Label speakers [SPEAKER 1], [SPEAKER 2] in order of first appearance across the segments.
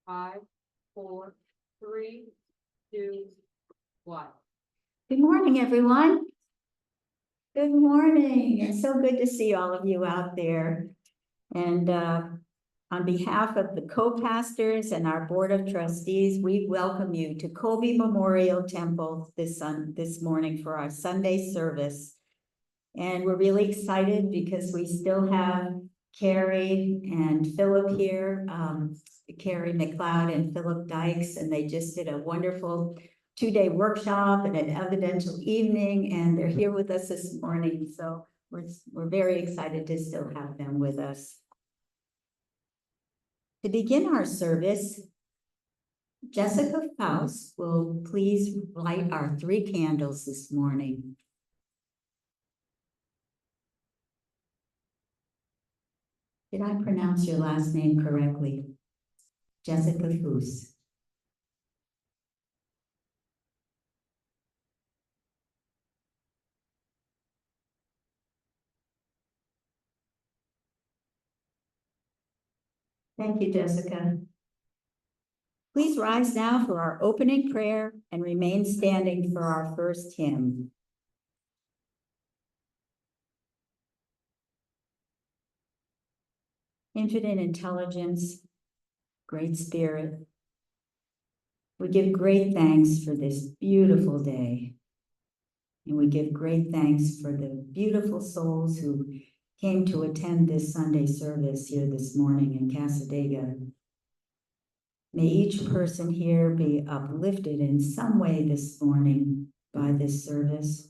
[SPEAKER 1] 5, 4, 3, 2, 1.
[SPEAKER 2] Good morning, everyone. Good morning. It's so good to see all of you out there. And on behalf of the co-pastors and our board of trustees, we welcome you to Colby Memorial Temple this morning for our Sunday service. And we're really excited because we still have Kerry and Phillip here, Kerry McLeod and Phillip Dykes, and they just did a wonderful two-day workshop and an evidential evening, and they're here with us this morning. So we're very excited to still have them with us. To begin our service, Jessica Faust will please light our 3 candles this morning. Did I pronounce your last name correctly? Jessica Faust. Thank you, Jessica. Please rise now for our opening prayer and remain standing for our first hymn. Infinite intelligence, great spirit, we give great thanks for this beautiful day. And we give great thanks for the beautiful souls who came to attend this Sunday service here this morning in Casadega. May each person here be uplifted in some way this morning by this service,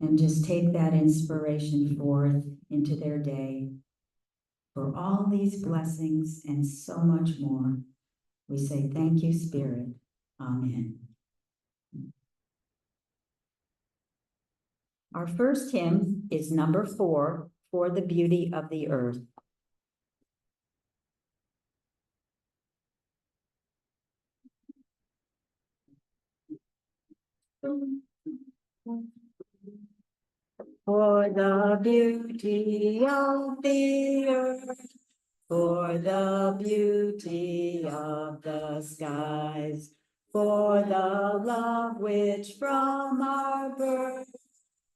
[SPEAKER 2] and just take that inspiration forth into their day. For all these blessings and so much more, we say thank you, Spirit. Amen. Our first hymn is number 4, For the Beauty of the Earth. For the beauty of the earth, for the beauty of the skies, for the love which from our birth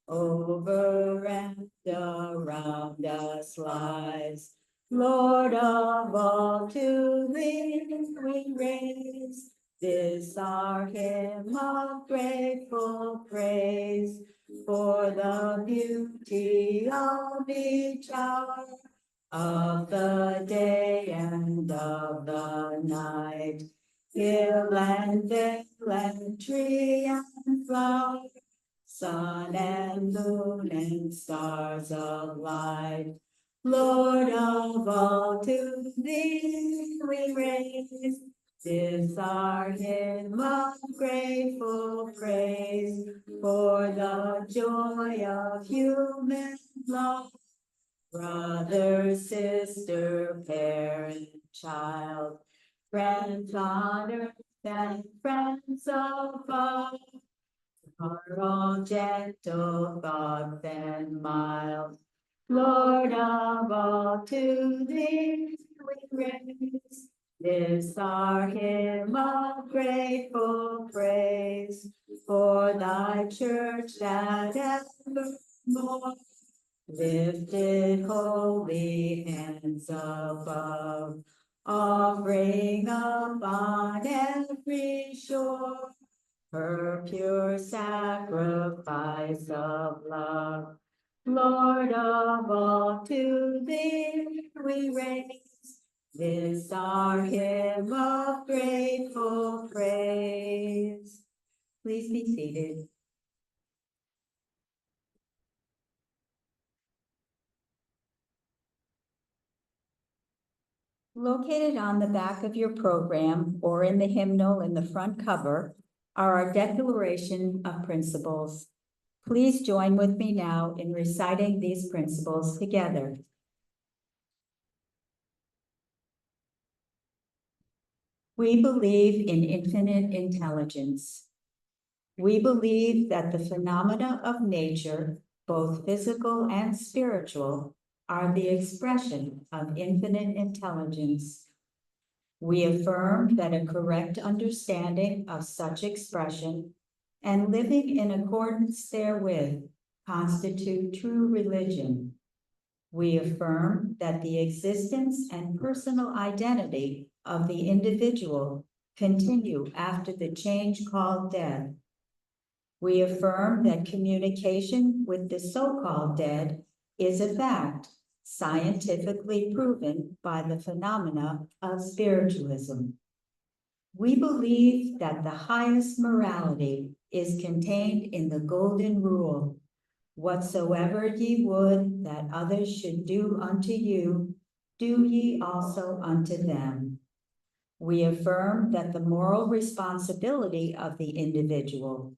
[SPEAKER 2] over and around us lies. Lord of all, to thee we raise this our hymn of grateful praise, for the beauty of each hour of the day and of the night, hill and dale and tree and flower, sun and moon and stars of light. Lord of all, to thee we raise this our hymn of grateful praise, for the joy of human love, brother, sister, parent, child, friends on earth and friends above, are all gentle thoughts and mild. Lord of all, to thee we raise this our hymn of grateful praise, for thy church that evermore lifted holy hands above, offering up on every shore her pure sacrifice of love. Lord of all, to thee we raise this our hymn of grateful praise. Please be seated. Located on the back of your program or in the hymnal in the front cover are our Declaration of Principles. Please join with me now in reciting these principles together. We believe in infinite intelligence. We believe that the phenomena of nature, both physical and spiritual, are the expression of infinite intelligence. We affirm that a correct understanding of such expression and living in accordance therewith constitute true religion. We affirm that the existence and personal identity of the individual continue after the change called death. We affirm that communication with the so-called dead is a fact, scientifically proven by the phenomena of spiritualism. We believe that the highest morality is contained in the golden rule: whatsoever ye would that others should do unto you, do ye also unto them. We affirm that the moral responsibility of the individual,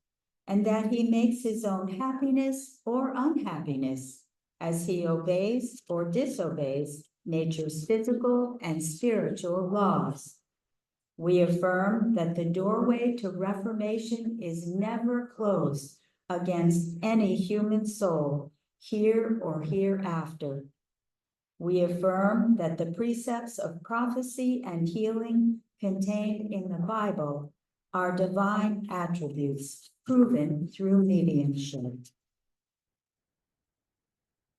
[SPEAKER 2] and that he makes his own happiness or unhappiness as he obeys or disobeys nature's physical and spiritual laws. We affirm that the doorway to reformation is never closed against any human soul, here or hereafter. We affirm that the precepts of prophecy and healing contained in the Bible are divine attributes proven through mediumship.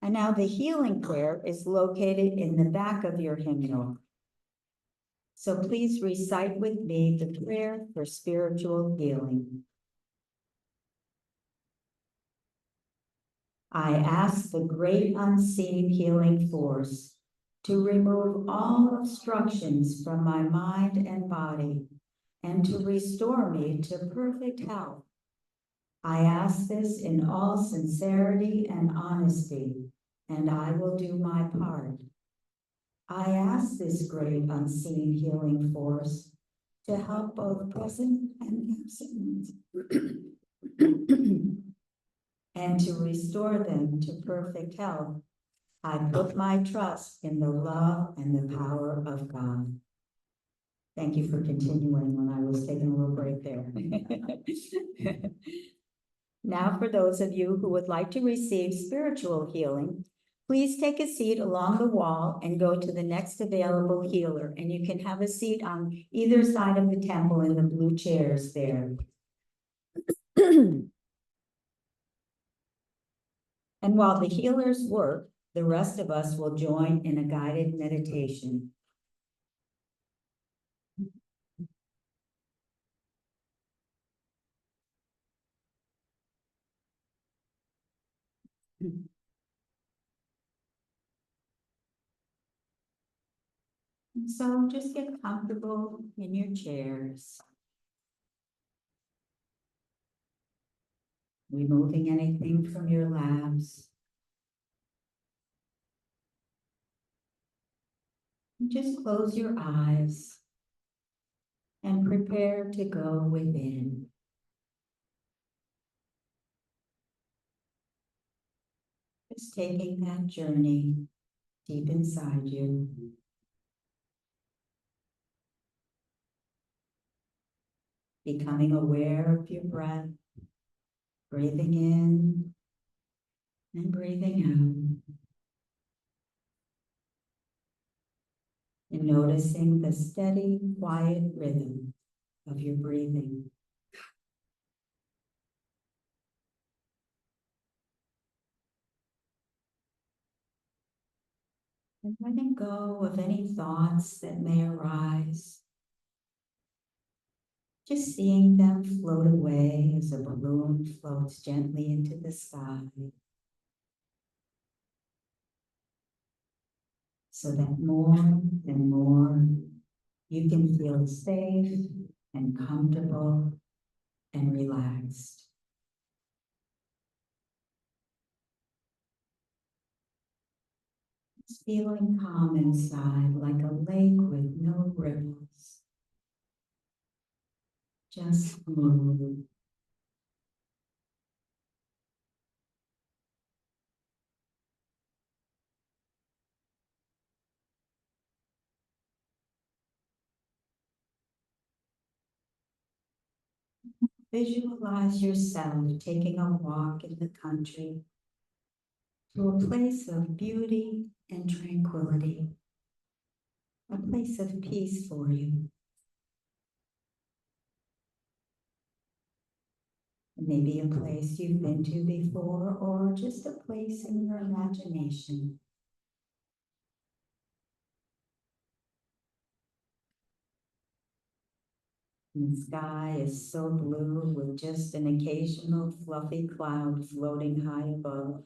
[SPEAKER 2] And now the healing prayer is located in the back of your hymnal. So please recite with me the prayer for spiritual healing. I ask the great unseen healing force to remove all obstructions from my mind and body and to restore me to perfect health. I ask this in all sincerity and honesty, and I will do my part. I ask this great unseen healing force to help both present and absent ones and to restore them to perfect health. I put my trust in the love and the power of God. Thank you for continuing when I was taking a little break there. Now, for those of you who would like to receive spiritual healing, please take a seat along the wall and go to the next available healer. And you can have a seat on either side of the temple in the blue chairs there. And while the healers work, the rest of us will join in a guided meditation. So just get comfortable in your chairs. Removing anything from your laps. Just close your eyes and prepare to go within. Just taking that journey deep inside you. Becoming aware of your breath, breathing in and breathing out. And noticing the steady, quiet rhythm of your breathing. And letting go of any thoughts that may arise. Just seeing them float away as a balloon floats gently into the sky. So that more and more you can feel safe and comfortable and relaxed. Just feeling calm inside like a lake with no ripples. Just move. Visualize yourself taking a walk in the country to a place of beauty and tranquility. a place of peace for you. Maybe a place you've been to before, or just a place in your imagination. And the sky is so blue with just an occasional fluffy cloud floating high above.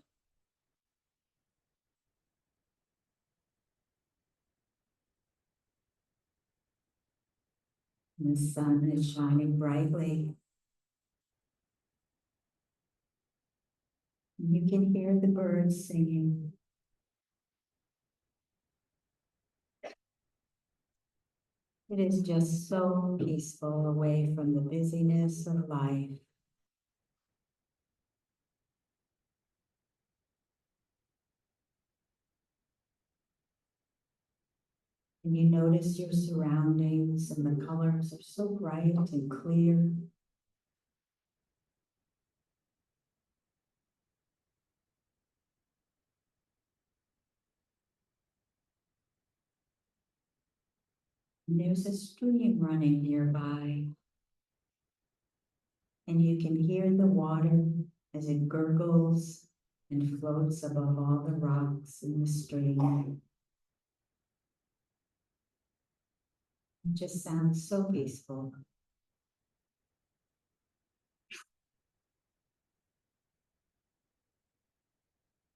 [SPEAKER 2] And the sun is shining brightly. And you can hear the birds singing. It is just so peaceful away from the busyness of life. And you notice your surroundings, and the colors are so bright and clear. And there's a stream running nearby, and you can hear the water as it gurgles and floats above all the rocks in the stream. It just sounds so peaceful.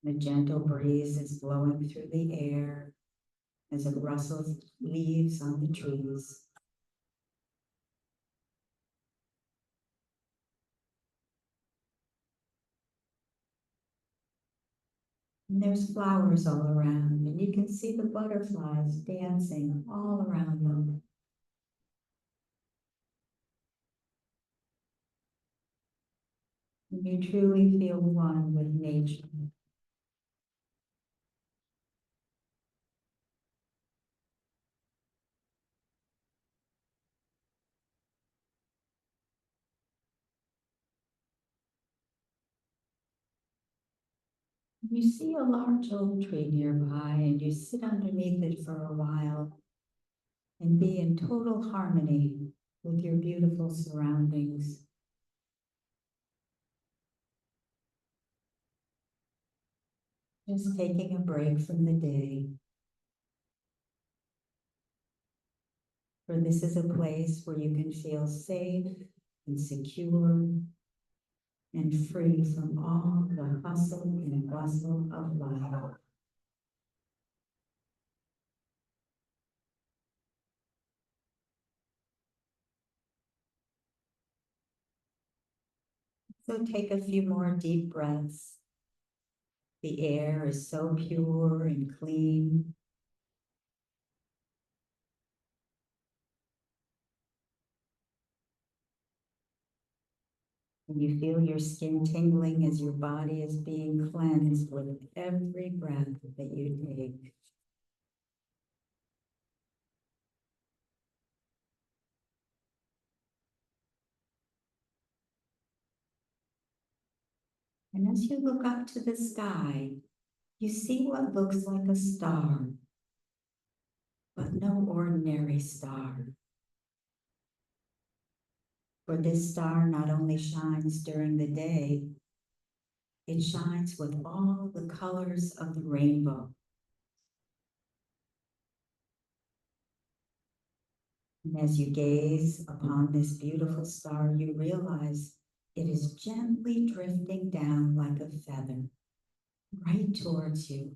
[SPEAKER 2] The gentle breeze is blowing through the air as it rustles leaves on the trees. And there's flowers all around, and you can see the butterflies dancing all around them. And you truly feel one with nature. You see a large oak tree nearby, and you sit underneath it for a while and be in total harmony with your beautiful surroundings. Just taking a break from the day. For this is a place where you can feel safe and secure and free from all the hustle and bustle of life. So take a few more deep breaths. The air is so pure and clean. And you feel your skin tingling as your body is being cleansed with every breath that you take. And as you look up to the sky, you see what looks like a star, but no ordinary star. For this star not only shines during the day, it shines with all the colors of the rainbow. And as you gaze upon this beautiful star, you realize it is gently drifting down like a feather, right towards you.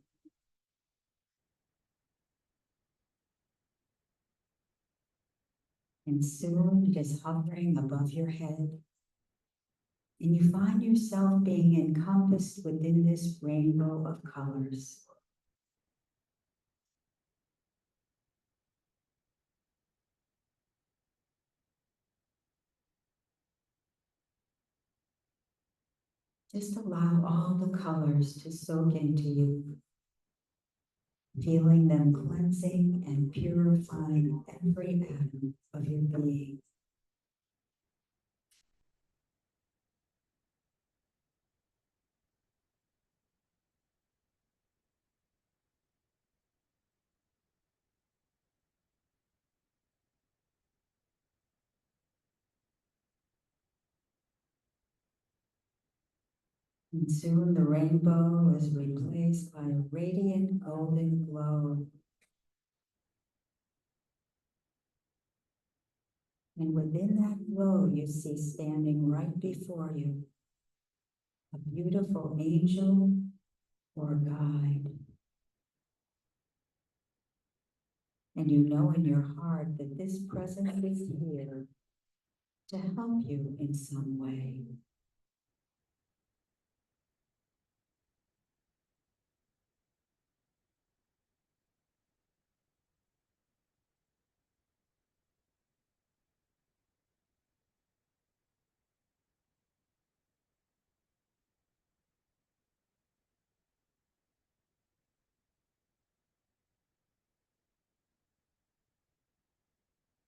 [SPEAKER 2] And soon it is hovering above your head, and you find yourself being encompassed within this rainbow of colors. Just allow all the colors to soak into you, feeling them cleansing and purifying every atom of your being. And soon the rainbow is replaced by a radiant golden glow. And within that glow, you see standing right before you a beautiful angel or guide. And you know in your heart that this presence is here to help you in some way.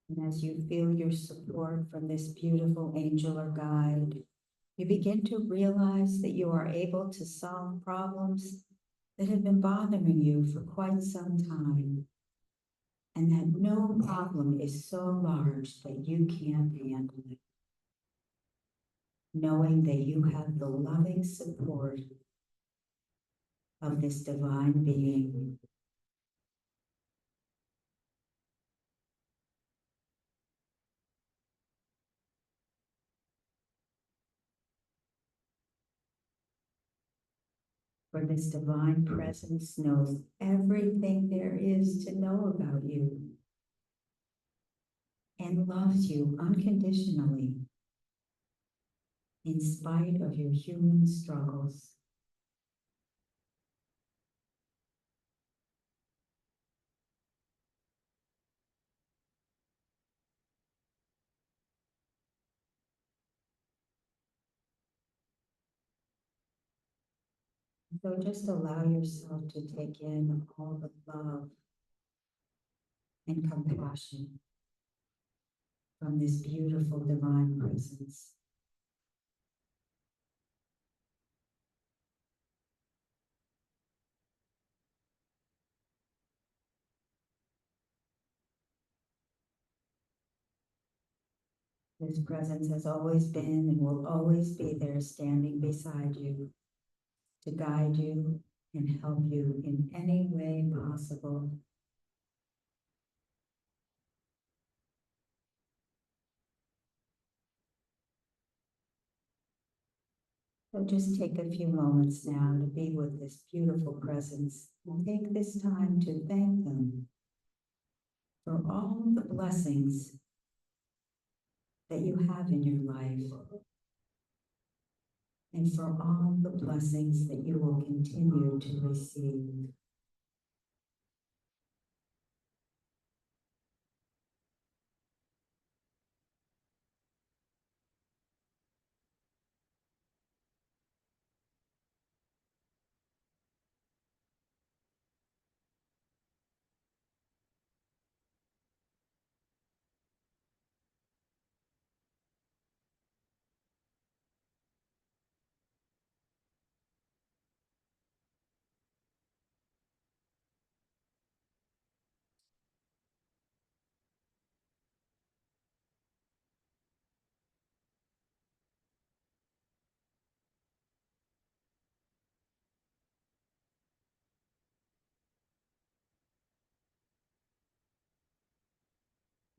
[SPEAKER 2] And as you feel your support from this beautiful angel or guide, you begin to realize that you are able to solve problems that have been bothering you for quite some time, and that no problem is so large that you can't handle it. Knowing that you have the loving support of this divine being. For this divine presence knows everything there is to know about you and loves you unconditionally in spite of your human struggles. So just allow yourself to take in all the love and compassion from this beautiful divine presence. This presence has always been and will always be there standing beside you to guide you and help you in any way possible. So just take a few moments now to be with this beautiful presence and take this time to thank them for all the blessings that you have in your life and for all the blessings that you will continue to receive.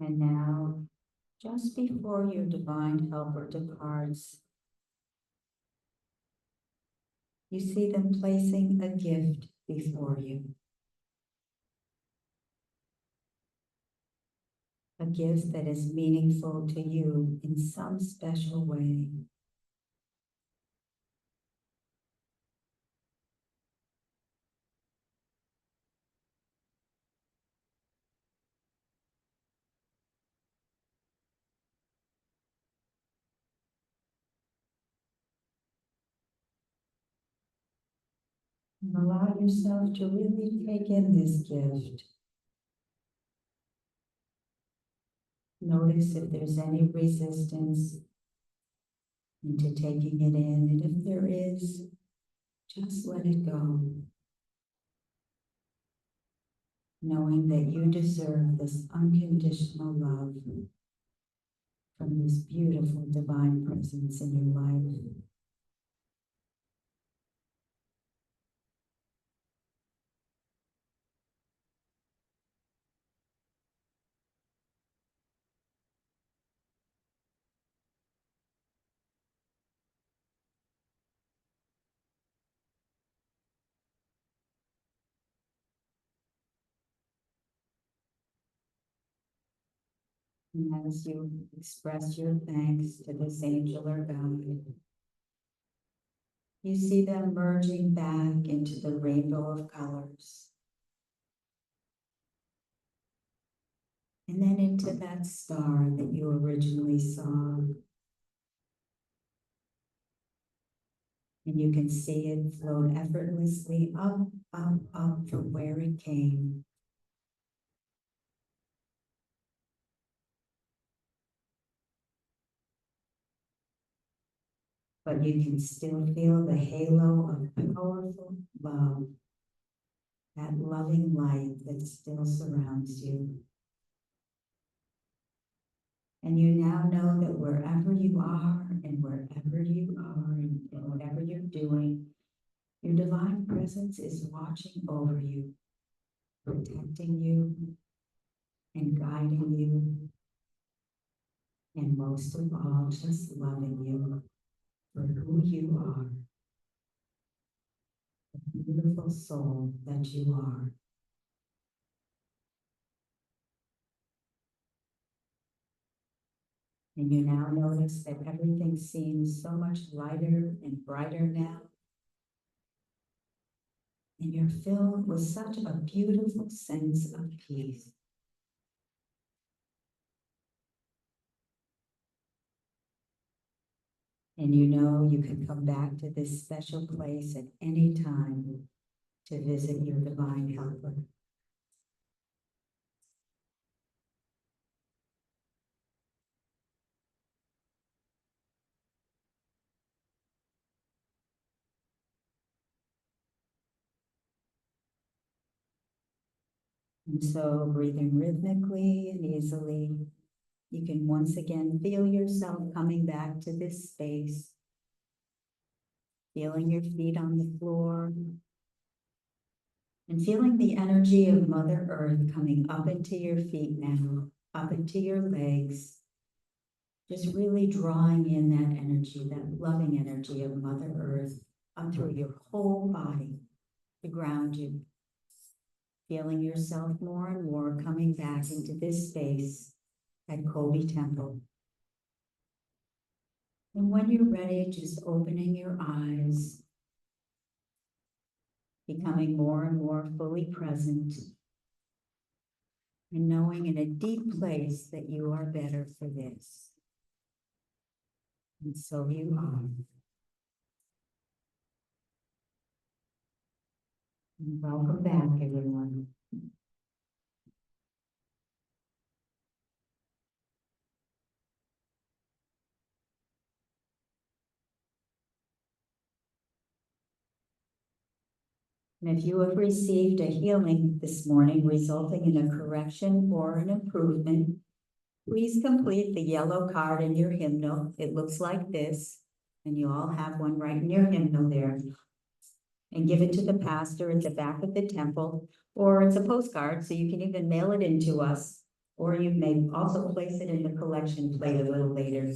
[SPEAKER 2] And now, just before your divine helper departs, you see them placing a gift before you. A gift that is meaningful to you in some special way. And allow yourself to really take in this gift. Notice if there's any resistance into taking it in, and if there is, just let it go. Knowing that you deserve this unconditional love from this beautiful divine presence in your life. And as you express your thanks to this angel or guide, you see them merging back into the rainbow of colors. And then into that star that you originally saw. And you can see it float effortlessly up, up, up from where it came. But you can still feel the halo of powerful love, that loving light that still surrounds you. And you now know that wherever you are and wherever you are and whatever you're doing, your divine presence is watching over you, protecting you and guiding you, and most of all, just loving you for who you are, the beautiful soul that you are. And you now notice that everything seems so much lighter and brighter now. And you're filled with such a beautiful sense of peace. And you know you can come back to this special place at any time to visit your divine helper. And so breathing rhythmically and easily, you can once again feel yourself coming back to this space, feeling your feet on the floor, and feeling the energy of Mother Earth coming up into your feet now, up into your legs, just really drawing in that energy, that loving energy of Mother Earth up through your whole body to ground you. Feeling yourself more and more coming back into this space at Kobe Temple. And when you're ready, just opening your eyes, becoming more and more fully present, and knowing in a deep place that you are better for this. And so you are. And welcome back, everyone. And if you have received a healing this morning resulting in a correction or an improvement, please complete the yellow card in your hymnal. It looks like this, and you all have one right in your hymnal there. And give it to the pastor at the back of the temple, or it's a postcard, so you can even mail it in to us, or you may also place it in the collection plate a little later.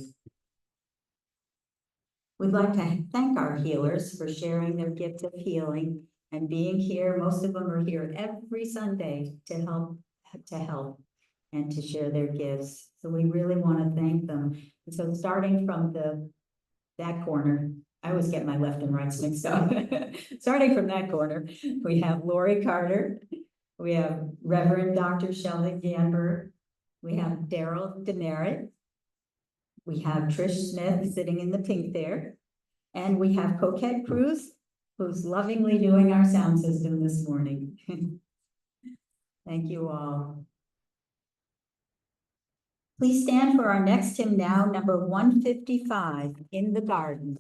[SPEAKER 2] We'd like to thank our healers for sharing their gift of healing and being here. Most of them are here every Sunday to help and to share their gifts. So we really want to thank them. And so starting from that corner, I always get my left and right mixed up. Starting from that corner, we have Lori Carter, we have Reverend Dr. Shelley Gamber, we have Daryl Demerit, we have Trish Smith sitting in the pink there, and we have Coquette Cruz, who's lovingly doing our sound system this morning. Thank you all. Please stand for our next hymn now, number 155, In the Garden.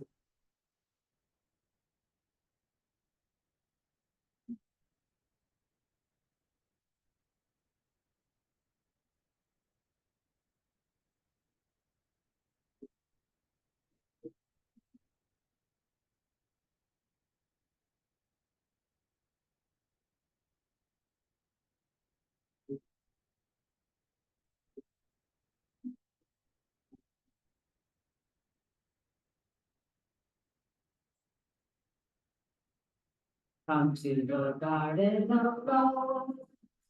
[SPEAKER 2] Come to the garden of rose,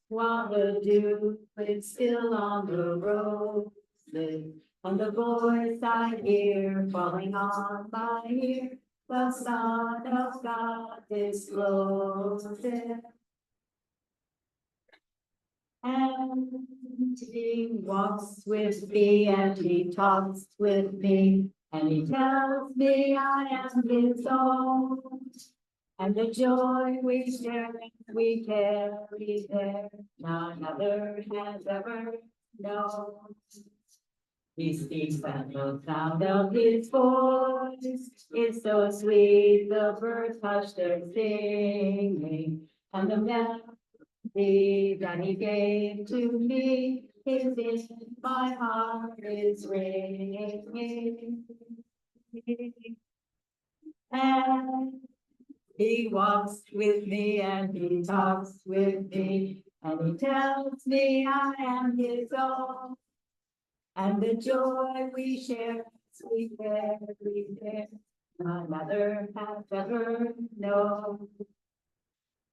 [SPEAKER 2] while the dew is still on the rose. voices, and the voice I hear falling on my ear, the Son of God discloses. And he walks with me and he talks with me and he tells me I am his own. And the joy we share, we carry there, none other has ever known. He speaks and the sound of his voice is so sweet, the birds hush their singing, and the melody that he gave to me is in my heart is ringing. And he walks with me and he talks with me and he tells me I am his own. And the joy we share, we share, none other has ever known.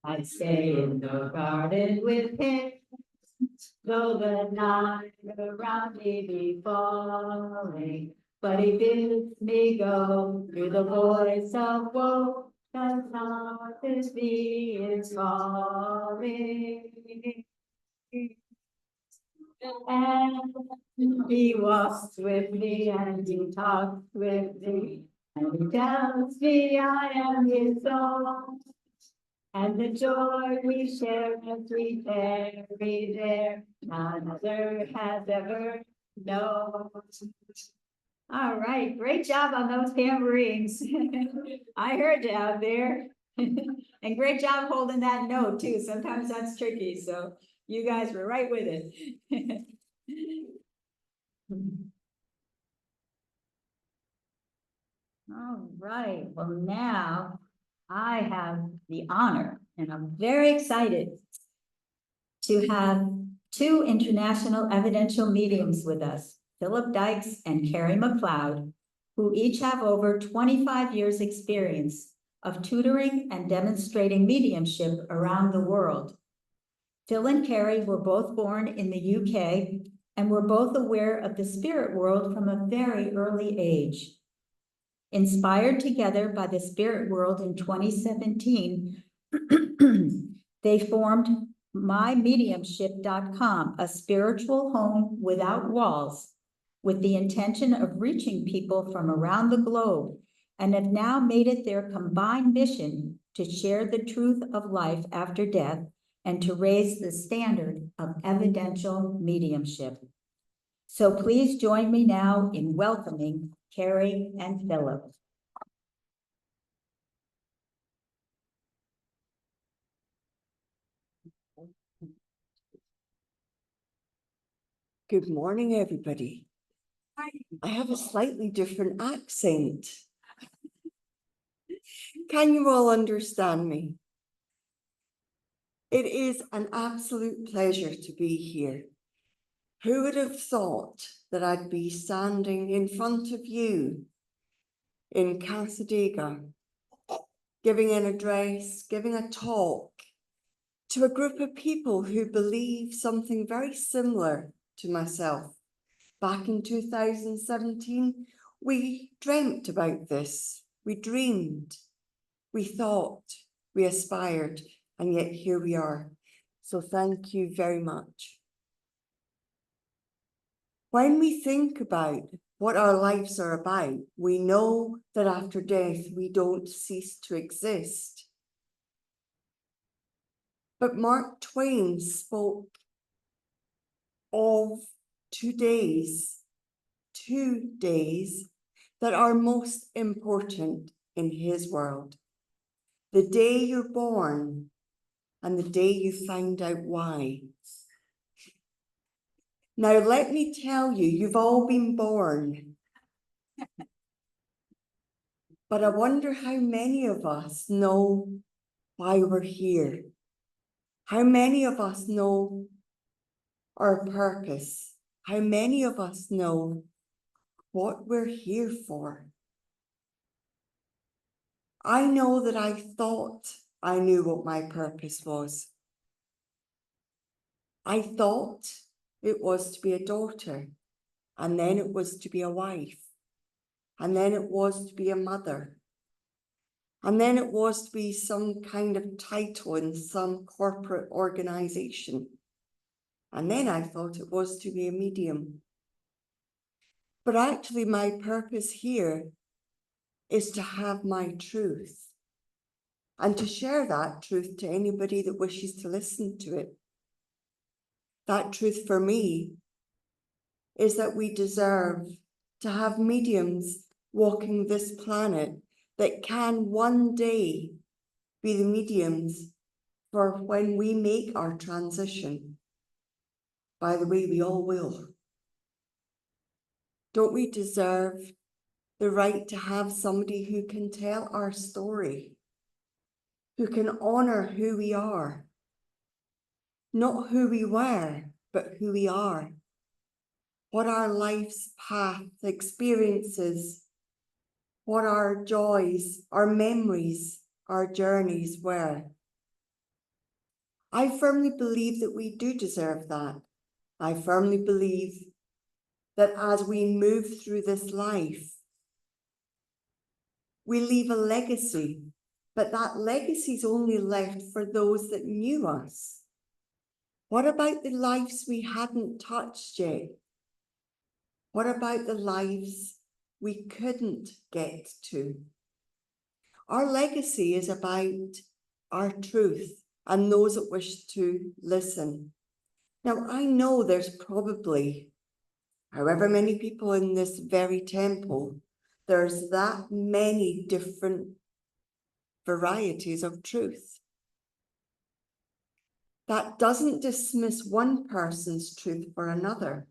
[SPEAKER 2] I stay in the garden with him, though the night around me be falling. But he bids me go through the voice of woe, 'cause not is me is calling. And he walks with me and he talks with me and he tells me I am his own. And the joy we share as we carry there, none other has ever known. All right, great job on those tambourines. I heard you out there. And great job holding that note too. Sometimes that's tricky, so you guys were right with it. All right, well now I have the honor and I'm very excited to have two international evidential mediums with us, Phillip Dykes and Kerry McLeod, who each have over 25 years experience of tutoring and demonstrating mediumship around the world. Phil and Kerry were both born in the UK and were both aware of the spirit world from a very early age. Inspired together by the spirit world in 2017, they formed mymediumship.com, a spiritual home without walls, with the intention of reaching people from around the globe, and have now made it their combined mission to share the truth of life after death and to raise the standard of evidential mediumship. So please join me now in welcoming Kerry and Phillip.
[SPEAKER 3] Good morning, everybody. I have a slightly different accent. Can you all understand me? It is an absolute pleasure to be here. Who would have thought that I'd be standing in front of you in Casadega, giving an address, giving a talk to a group of people who believe something very similar to myself. Back in 2017, we dreamt about this. We dreamed, we thought, we aspired, and yet here we are. So thank you very much. When we think about what our lives are about, we know that after death, we don't cease to exist. But Mark Twain spoke of 2 days that are most important in his world. The day you're born and the day you find out why. Now, let me tell you, you've all been born. But I wonder how many of us know why we're here. How many of us know our purpose? How many of us know what we're here for? I know that I thought I knew what my purpose was. I thought it was to be a daughter. and then it was to be a wife, and then it was to be a mother, and then it was to be some kind of title in some corporate organization. And then I thought it was to be a medium. But actually my purpose here is to have my truth and to share that truth to anybody that wishes to listen to it. That truth for me is that we deserve to have mediums walking this planet that can one day be the mediums for when we make our transition. By the way, we all will. Don't we deserve the right to have somebody who can tell our story, who can honor who we are, not who we were, but who we are, what our life's path, experiences, what our joys, our memories, our journeys were. I firmly believe that we do deserve that. I firmly believe that as we move through this life, we leave a legacy, but that legacy is only left for those that knew us. What about the lives we hadn't touched yet? What about the lives we couldn't get to? Our legacy is about our truth and those that wish to listen. Now, I know there's probably, however many people in this very temple, there's that many different varieties of truth. That doesn't dismiss one person's truth for another.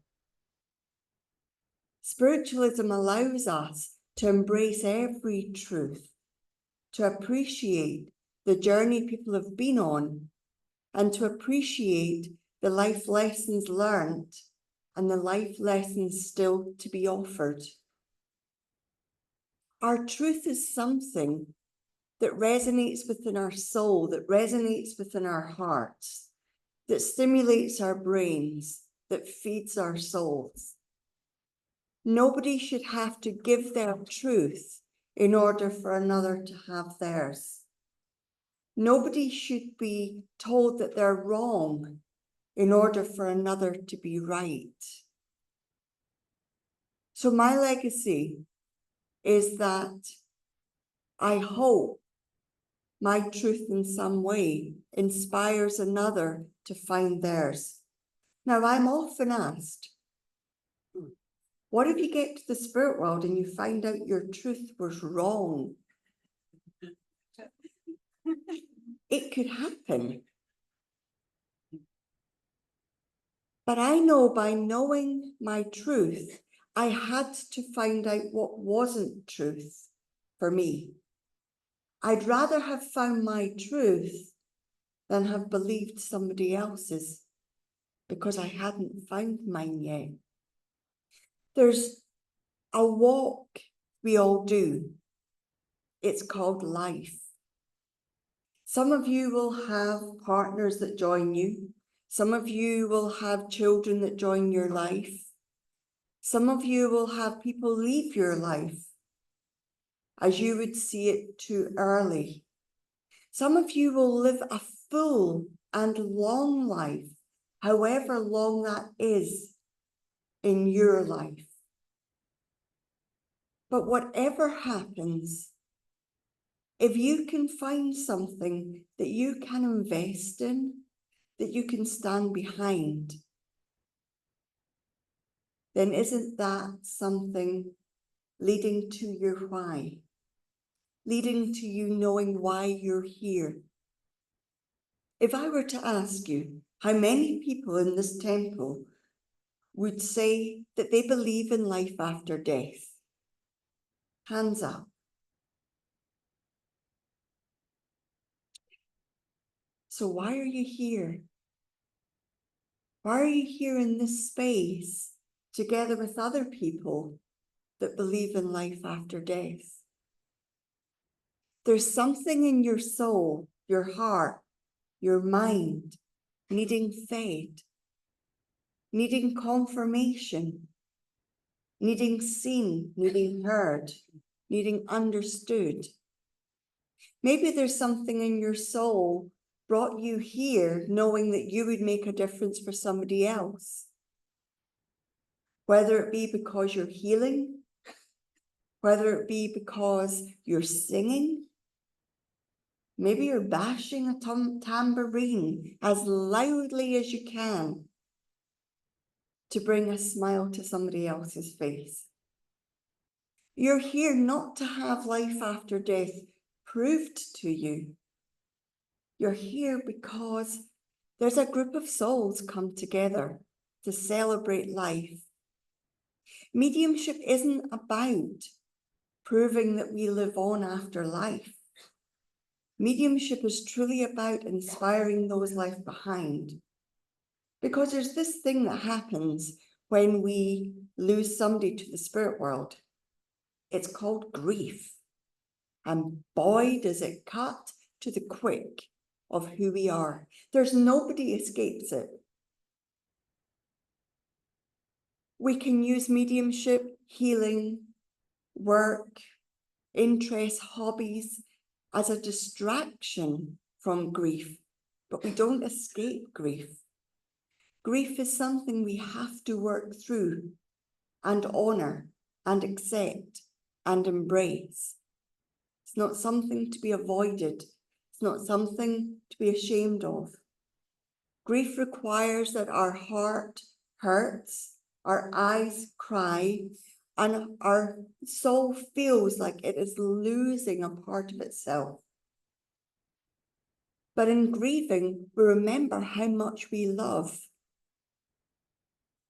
[SPEAKER 3] Spiritualism allows us to embrace every truth, to appreciate the journey people have been on, and to appreciate the life lessons learned and the life lessons still to be offered. Our truth is something that resonates within our soul, that resonates within our hearts, that stimulates our brains, that feeds our souls. Nobody should have to give their truth in order for another to have theirs. Nobody should be told that they're wrong in order for another to be right. So my legacy is that I hope my truth in some way inspires another to find theirs. Now, I'm often asked, what if you get to the spirit world and you find out your truth was wrong? It could happen. But I know by knowing my truth, I had to find out what wasn't truth for me. I'd rather have found my truth than have believed somebody else's, because I hadn't found mine yet. There's a walk we all do. It's called life. Some of you will have partners that join you. Some of you will have children that join your life. Some of you will have people leave your life as you would see it too early. Some of you will live a full and long life, however long that is in your life. But whatever happens, if you can find something that you can invest in, that you can stand behind, then isn't that something leading to your why? Leading to you knowing why you're here? If I were to ask you how many people in this temple would say that they believe in life after death, hands up. So why are you here? Why are you here in this space together with other people that believe in life after death? There's something in your soul, your heart, your mind needing fed, needing confirmation. needing seen, needing heard, needing understood. Maybe there's something in your soul brought you here knowing that you would make a difference for somebody else. Whether it be because you're healing, whether it be because you're singing, maybe you're bashing a tambourine as loudly as you can to bring a smile to somebody else's face. You're here not to have life after death proved to you. You're here because there's a group of souls come together to celebrate life. Mediumship isn't about proving that we live on after life. Mediumship is truly about inspiring those left behind. Because there's this thing that happens when we lose somebody to the spirit world. It's called grief. And boy, does it cut to the quick of who we are. There's nobody escapes it. We can use mediumship, healing, work, interests, hobbies as a distraction from grief, but we don't escape grief. Grief is something we have to work through and honour and accept and embrace. It's not something to be avoided. It's not something to be ashamed of. Grief requires that our heart hurts, our eyes cry, and our soul feels like it is losing a part of itself. But in grieving, we remember how much we love.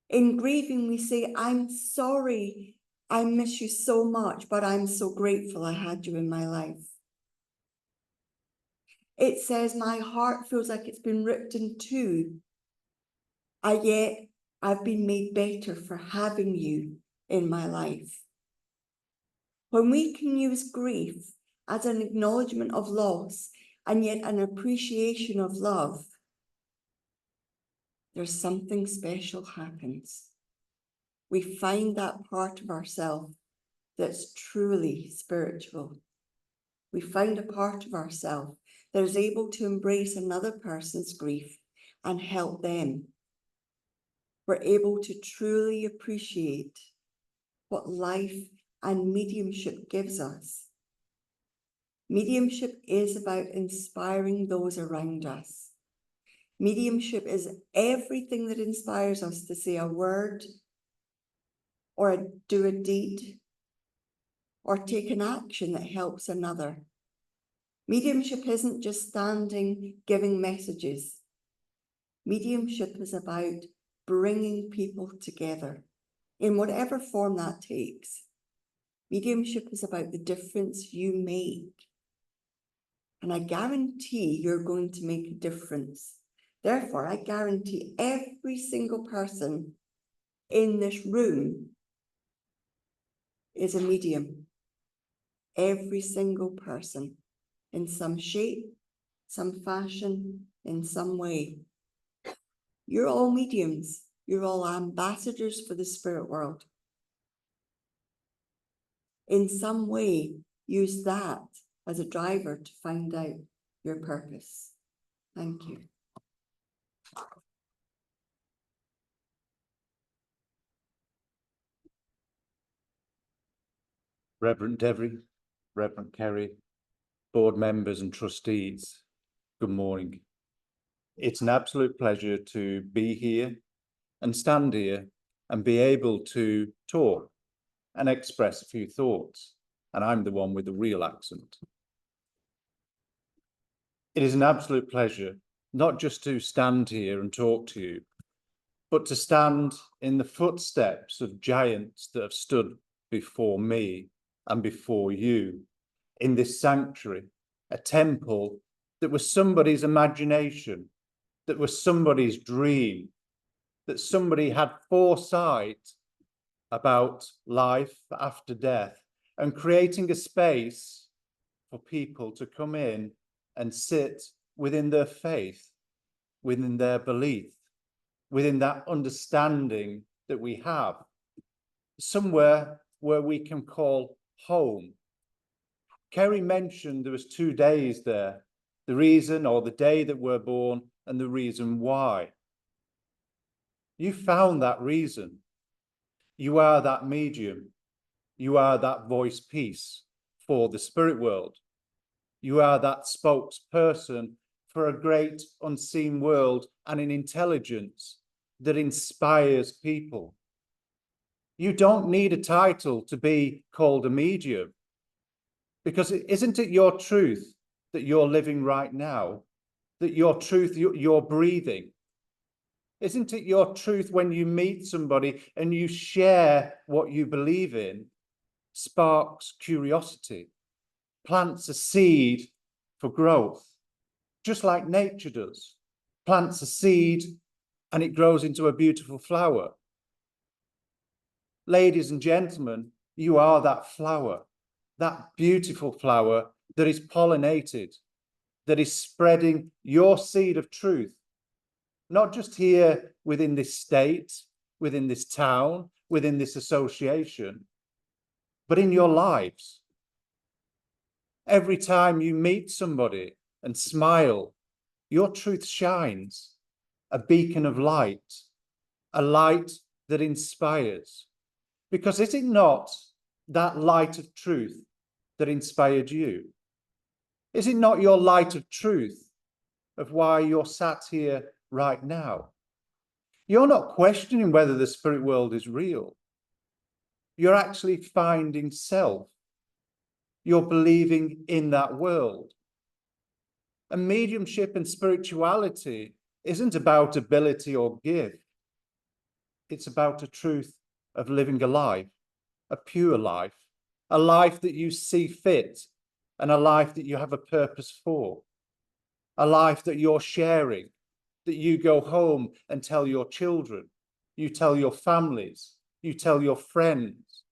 [SPEAKER 3] In grieving, we say, I'm sorry, I miss you so much, but I'm so grateful I had you in my life. It says, my heart feels like it's been ripped in two, yet I've been made better for having you in my life. When we can use grief as an acknowledgement of loss and yet an appreciation of love, there's something special happens. We find that part of ourselves that's truly spiritual. We find a part of ourselves that is able to embrace another person's grief and help them. We're able to truly appreciate what life and mediumship gives us. Mediumship is about inspiring those around us. Mediumship is everything that inspires us to say a word or do a deed or take an action that helps another. Mediumship isn't just standing giving messages. Mediumship is about bringing people together in whatever form that takes. Mediumship is about the difference you make. And I guarantee you're going to make a difference. Therefore, I guarantee every single person in this room is a medium. Every single person, in some shape, some fashion, in some way. You're all mediums. You're all ambassadors for the spirit world. In some way, use that as a driver to find out your purpose. Thank you.
[SPEAKER 4] Reverend Devery, Reverend Kerry, board members and trustees, good morning. It's an absolute pleasure to be here and stand here and be able to talk and express a few thoughts. And I'm the one with the real accent. It is an absolute pleasure not just to stand here and talk to you, but to stand in the footsteps of giants that have stood before me and before you in this sanctuary, a temple that was somebody's imagination, that was somebody's dream, that somebody had foresight about life after death and creating a space for people to come in and sit within their faith, within their belief, within that understanding that we have. somewhere where we can call home. Kerry mentioned there was 2 days there, the reason or the day that we're born and the reason why. You found that reason. You are that medium. You are that voice piece for the spirit world. You are that spokesperson for a great unseen world and an intelligence that inspires people. You don't need a title to be called a medium, because isn't it your truth that you're living right now, that your truth you're breathing? Isn't it your truth when you meet somebody and you share what you believe in, sparks curiosity, plants a seed for growth, just like nature does, plants a seed and it grows into a beautiful flower. Ladies and gentlemen, you are that flower, that beautiful flower that is pollinated, that is spreading your seed of truth, not just here within this state, within this town, within this association, but in your lives. Every time you meet somebody and smile, your truth shines, a beacon of light, a light that inspires. Because is it not that light of truth that inspired you? Is it not your light of truth of why you're sat here right now? You're not questioning whether the spirit world is real. You're actually finding self. You're believing in that world. And mediumship and spirituality isn't about ability or gift. It's about a truth of living a life, a pure life, a life that you see fit, and a life that you have a purpose for, a life that you're sharing, that you go home and tell your children, you tell your families, you tell your friends,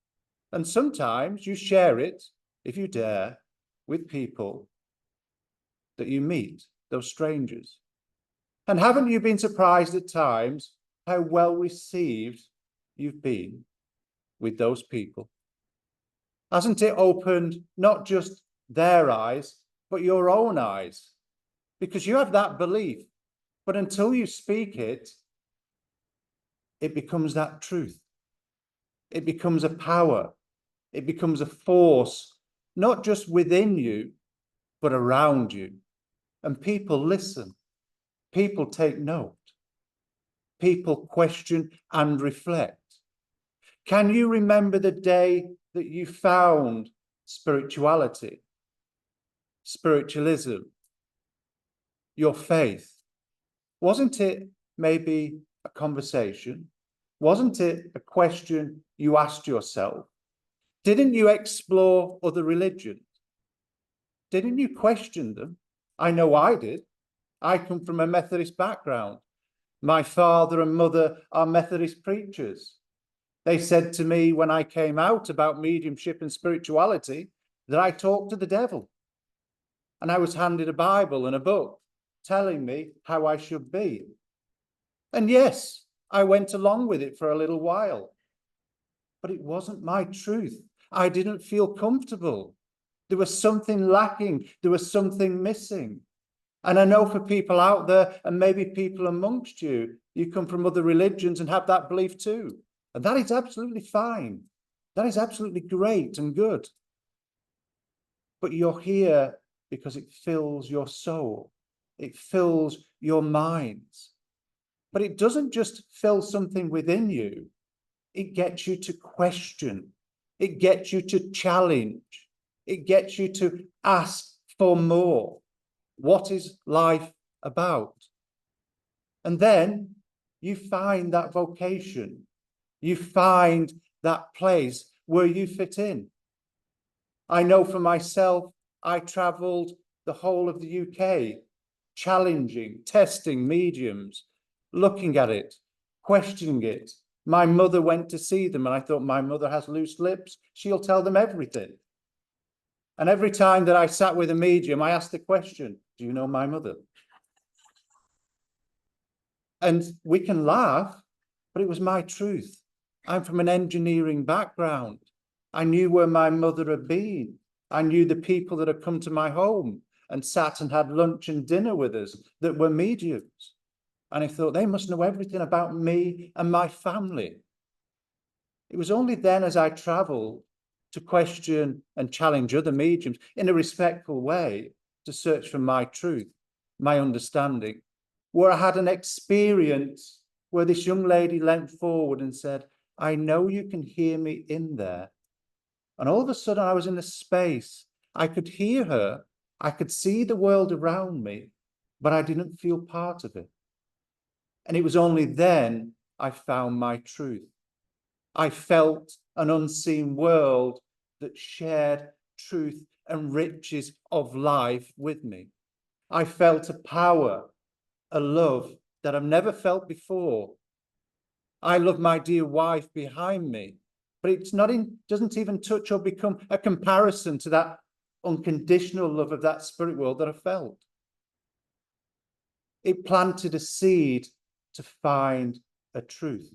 [SPEAKER 4] and sometimes you share it, if you dare, with people that you meet, those strangers. And haven't you been surprised at times how well received you've been with those people? Hasn't it opened not just their eyes, but your own eyes? Because you have that belief, but until you speak it, it becomes that truth. It becomes a power. It becomes a force, not just within you, but around you. And people listen. People take note. People question and reflect. Can you remember the day that you found spirituality, spiritualism, your faith? Wasn't it maybe a conversation? Wasn't it a question you asked yourself? Didn't you explore other religions? Didn't you question them? I know I did. I come from a Methodist background. My father and mother are Methodist preachers. They said to me when I came out about mediumship and spirituality that I talked to the devil. And I was handed a Bible and a book telling me how I should be. And yes, I went along with it for a little while. But it wasn't my truth. I didn't feel comfortable. There was something lacking. There was something missing. And I know for people out there, and maybe people amongst you, you come from other religions and have that belief too. And that is absolutely fine. That is absolutely great and good. But you're here because it fills your soul. It fills your minds. But it doesn't just fill something within you. It gets you to question. It gets you to challenge. It gets you to ask for more. What is life about? And then you find that vocation. You find that place where you fit in. I know for myself, I travelled the whole of the UK, challenging, testing mediums, looking at it, questioning it. My mother went to see them and I thought, my mother has loose lips. She'll tell them everything. And every time that I sat with a medium, I asked the question, do you know my mother? And we can laugh, but it was my truth. I'm from an engineering background. I knew where my mother had been. I knew the people that had come to my home and sat and had lunch and dinner with us that were mediums. And I thought, they must know everything about me and my family. It was only then, as I travelled to question and challenge other mediums in a respectful way to search for my truth, my understanding, where I had an experience where this young lady leant forward and said, I know you can hear me in there. And all of a sudden I was in a space, I could hear her, I could see the world around me, but I didn't feel part of it. And it was only then I found my truth. I felt an unseen world that shared truth and riches of life with me. I felt a power, a love that I've never felt before. I love my dear wife behind me, but it's not doesn't even touch or become a comparison to that unconditional love of that spirit world that I felt. It planted a seed to find a truth,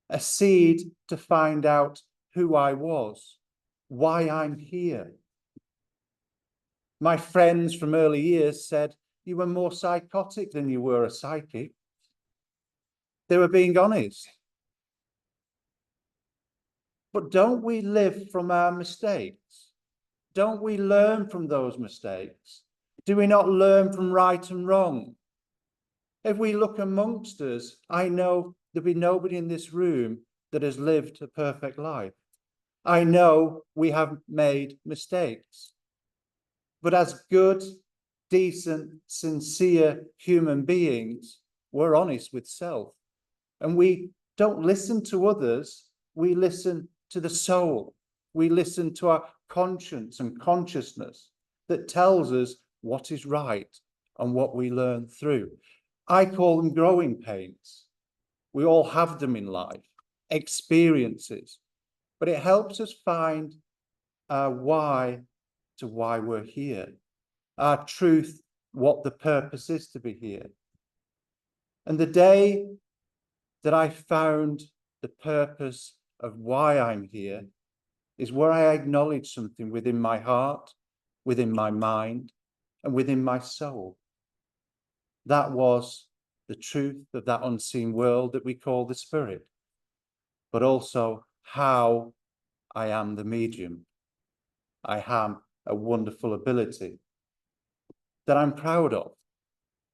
[SPEAKER 4] a seed to find out who I was, why I'm here. My friends from early years said, you were more psychotic than you were a psychic. They were being honest. But don't we live from our mistakes? Don't we learn from those mistakes? Do we not learn from right and wrong? If we look amongst us, I know there'll be nobody in this room that has lived a perfect life. I know we have made mistakes. But as good, decent, sincere human beings, we're honest with self. And we don't listen to others, we listen to the soul. We listen to our conscience and consciousness that tells us what is right and what we learn through. I call them growing pains. We all have them in life, experiences, but it helps us find our why to why we're here, our truth, what the purpose is to be here. And the day that I found the purpose of why I'm here is where I acknowledge something within my heart, within my mind, and within my soul. That was the truth of that unseen world that we call the spirit, but also how I am the medium. I have a wonderful ability that I'm proud of,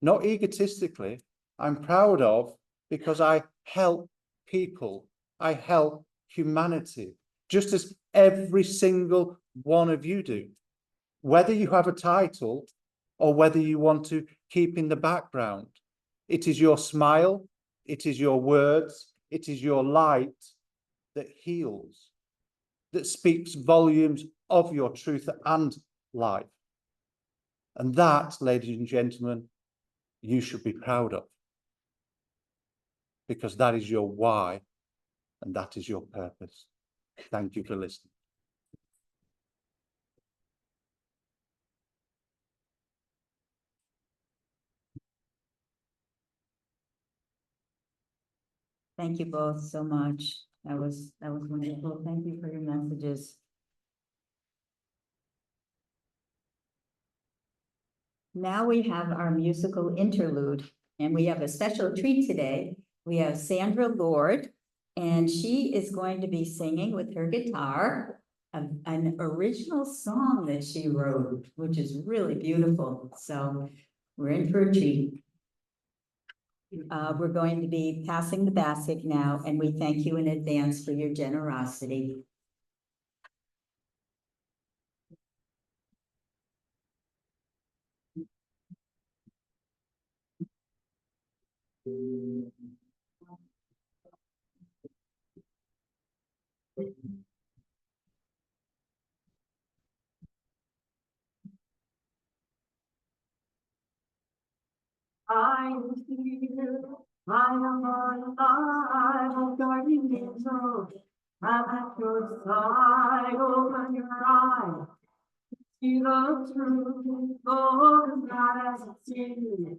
[SPEAKER 4] not egotistically. I'm proud of because I help people. I help humanity, just as every single one of you do. Whether you have a title or whether you want to keep in the background, it is your smile, it is your words, it is your light that heals, that speaks volumes of your truth and life. And that, ladies and gentlemen, you should be proud of, because that is your why and that is your purpose. Thank you for listening.
[SPEAKER 2] Thank you both so much. That was wonderful. Thank you for your messages. Now we have our musical interlude, and we have a special treat today. We have Sandra Lord, and she is going to be singing with her guitar an original song that she wrote, which is really beautiful. So we're in for a treat. We're going to be passing the basket now, and we thank you in advance for your generosity. I am here, I am alive, oh guardian angel, I'm at your side, open your eyes, see the truth, oh, it's not as it seems.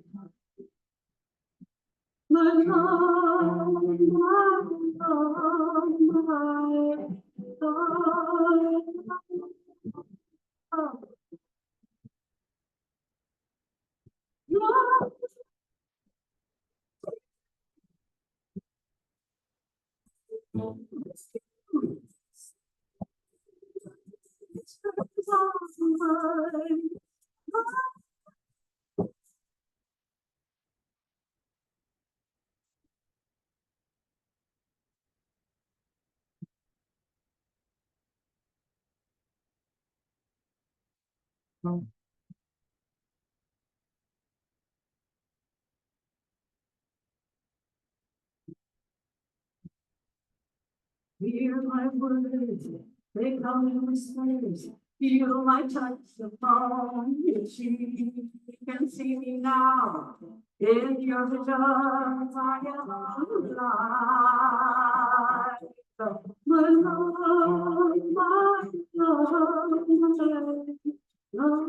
[SPEAKER 2] Hear my words, they come in whispers. Feel my touch upon your cheek. You can see me now. In your visions, I am alive. My love, my love, my love. Love.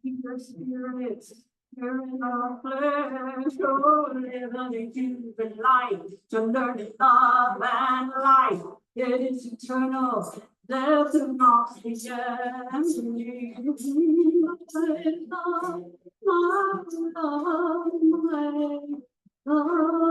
[SPEAKER 2] Your spirits, you're in our flesh, oh, living into the light, to learn to love and life. It is eternal, there's an oxygen. My love, my love, my love.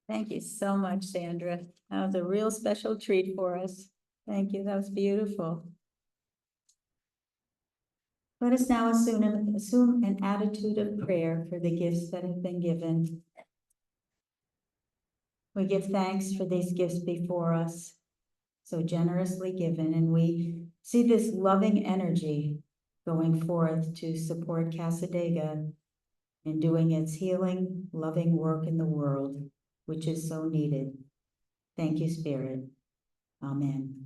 [SPEAKER 2] Thank you so much, Sandra. That was a real special treat for us. Thank you. That was beautiful. Let us now assume an attitude of prayer for the gifts that have been given. We give thanks for these gifts before us, so generously given, and we see this loving energy going forth to support Cassadaga in doing its healing, loving work in the world, which is so needed. Thank you, Spirit. Amen.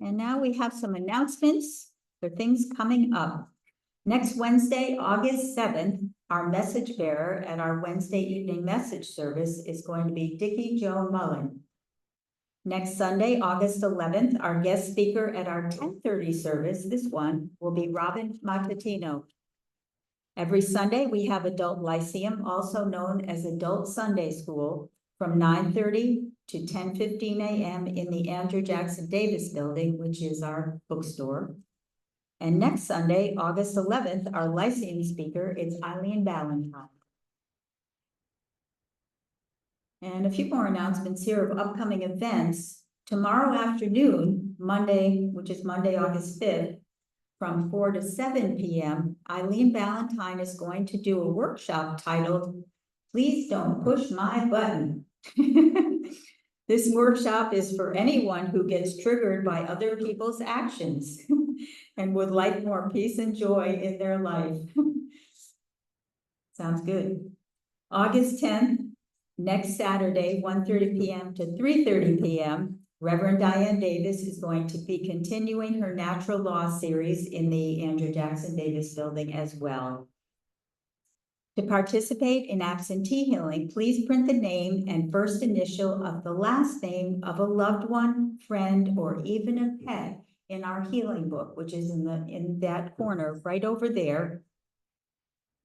[SPEAKER 2] And now we have some announcements for things coming up. Next Wednesday, August 7th, our message bearer at our Wednesday evening message service is going to be Dickie Jo Mullen. Next Sunday, August 11th, our guest speaker at our 10:30 service, this one, will be Robin Matatino. Every Sunday, we have Adult Lyceum, also known as Adult Sunday School, from 9:30 to 10:15 a.m. in the Andrew Jackson Davis Building, which is our bookstore. And next Sunday, August 11th, our Lyceum speaker is Eileen Ballantyne. And a few more announcements here of upcoming events. Tomorrow afternoon, Monday, which is Monday, August 5th, from 4 to 7 p.m., Eileen Ballantyne is going to do a workshop titled, "Please Don't Push My Button." This workshop is for anyone who gets triggered by other people's actions and would like more peace and joy in their life. Sounds good. August 10th, next Saturday, 1:30 PM to 3:30 PM, Reverend Diane Davis is going to be continuing her natural law series in the Andrew Jackson Davis Building as well. To participate in absentee healing, please print the name and first initial of the last name of a loved one, friend, or even a pet in our healing book, which is in that corner right over there.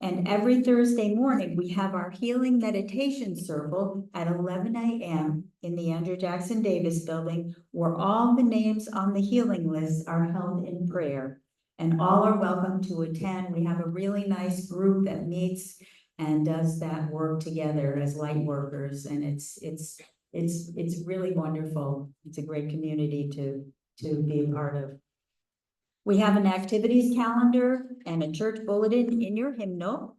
[SPEAKER 2] And every Thursday morning, we have our healing meditation circle at 11 a.m. in the Andrew Jackson Davis Building, where all the names on the healing list are held in prayer. And all are welcome to attend. We have a really nice group that meets and does that work together as light workers. And it's really wonderful. It's a great community to be a part of. We have an activities calendar and a church bulletin in your hymnal.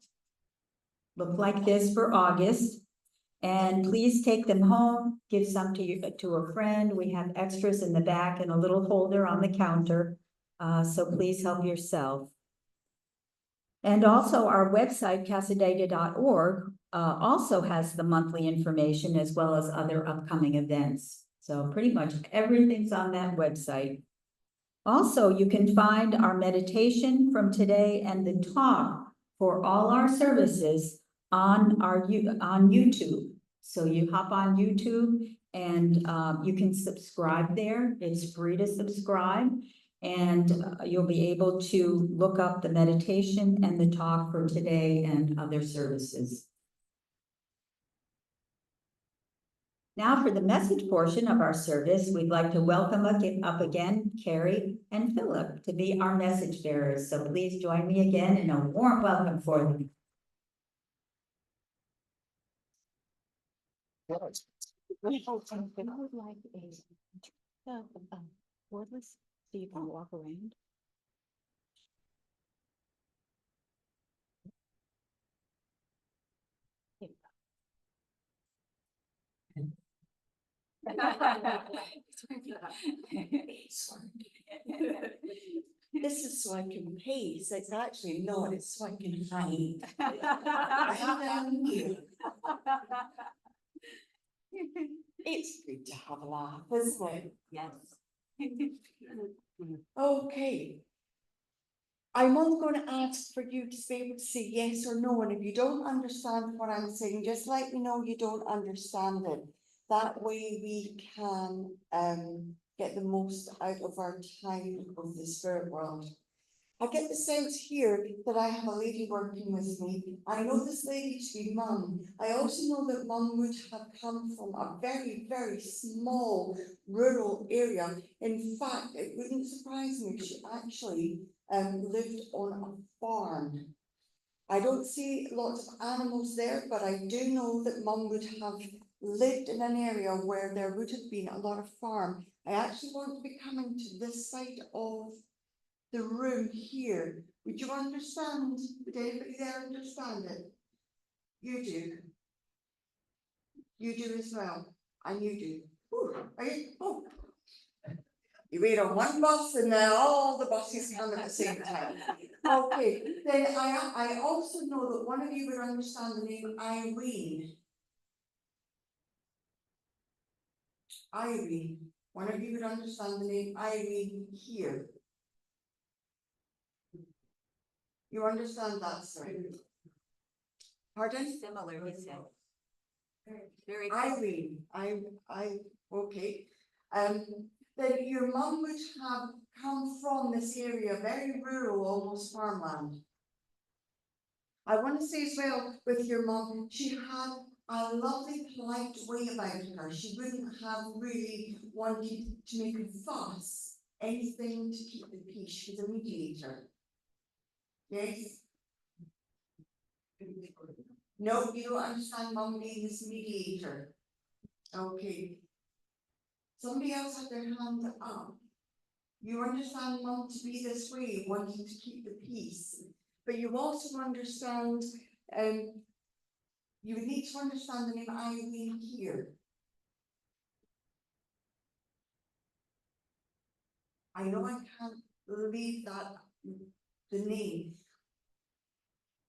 [SPEAKER 2] Look like this for August. And please take them home, give some to a friend. We have extras in the back and a little holder on the counter. So please help yourself. And also our website, casadega.org, also has the monthly information as well as other upcoming events. So pretty much everything's on that website. Also, you can find our meditation from today and the talk for all our services on YouTube. So you hop on YouTube and you can subscribe there. It's free to subscribe. And you'll be able to look up the meditation and the talk for today and other services. Now for the message portion of our service, we'd like to welcome up again Kerry and Phillip to be our message bearers. So please join me again in a warm welcome for them.
[SPEAKER 5] I would like a wordless so you can walk around.
[SPEAKER 3] This is so I can pace. It's actually not, it's so I can hide. It's good to have a laugh, isn't it?
[SPEAKER 2] Yes.
[SPEAKER 3] Okay. I'm only going to ask for you to be able to say yes or no, and if you don't understand what I'm saying, just let me know you don't understand it. That way we can get the most out of our time of the spirit world. I get the sense here that I have a lady working with me. I know this lady to be Mum. I also know that Mum would have come from a very, very small rural area. In fact, it wouldn't surprise me if she actually lived on a farm. I don't see lots of animals there, but I do know that Mum would have lived in an area where there would have been a lot of farm. I actually want to be coming to this side of the room here. Would you understand? Would anybody there understand it? You do. You do as well. And you do. Ooh, are you? Oh. You wait on one bus and then all the buses come at the same time. Okay, then I also know that one of you would understand the name Irene. Irene. One of you would understand the name Irene here. You understand that, sir? Pardon?
[SPEAKER 2] Similar, he said. Very
[SPEAKER 3] Irene, okay. Then your mum would have come from this area, very rural, almost farmland. I want to say as well with your mum, she had a lovely, polite way about her. She wouldn't have really wanted to make a fuss, anything to keep the peace. She was a mediator. Yes? No, you don't understand Mum being this mediator. Okay. Somebody else had their hand up. You understand Mum to be this way, wanting to keep the peace. But you also understand, you would need to understand the name Irene here. I know I can't leave that, the name.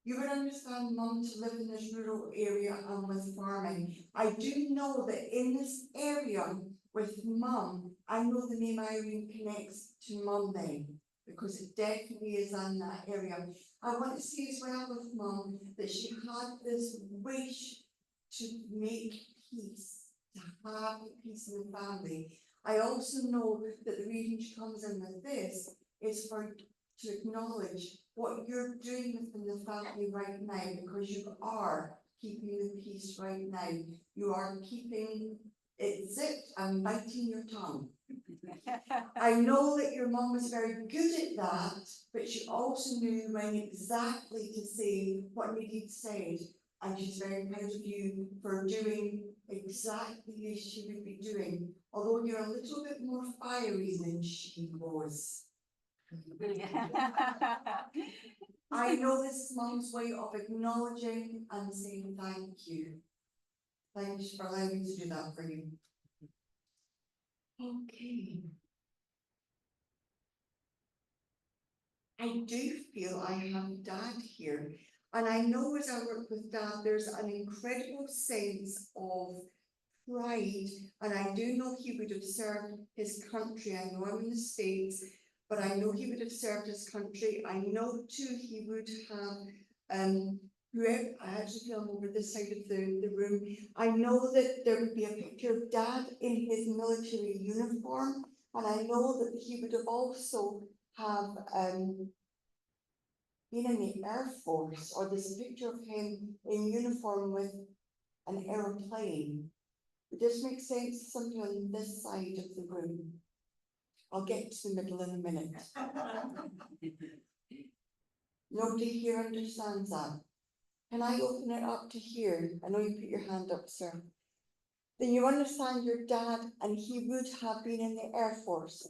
[SPEAKER 3] You would understand Mum to live in this rural area and with farming. I do know that in this area with Mum, I know the name Irene connects to Mum then, because it definitely is in that area. I want to say as well with Mum that she had this wish to make peace, to have peace in the family. I also know that the reason she comes in with this is to acknowledge what you're doing within the family right now, because you are keeping the peace right now. You are keeping it zipped and biting your tongue. I know that your mum was very good at that, but she also knew when exactly to say what needed said, and she's very proud of you for doing exactly as she would be doing, although you're a little bit more fiery than she was. I know this is Mum's way of acknowledging and saying thank you. Thanks for allowing me to do that for you. Okay. I do feel I have Dad here, and I know as I work with Dad, there's an incredible sense of pride, and I do know he would have served his country. I know I'm in the States, but I know he would have served his country. I know too he would have whoever, I actually feel I'm over this side of the room. I know that there would be a picture of Dad in his military uniform, and I know that he would have also have been in the Air Force, or there's a picture of him in uniform with an aeroplane. It just makes sense, something on this side of the room. I'll get to the middle in a minute. Nobody here understands that. Can I open it up to here? I know you put your hand up, sir. Then you understand your dad, and he would have been in the Air Force.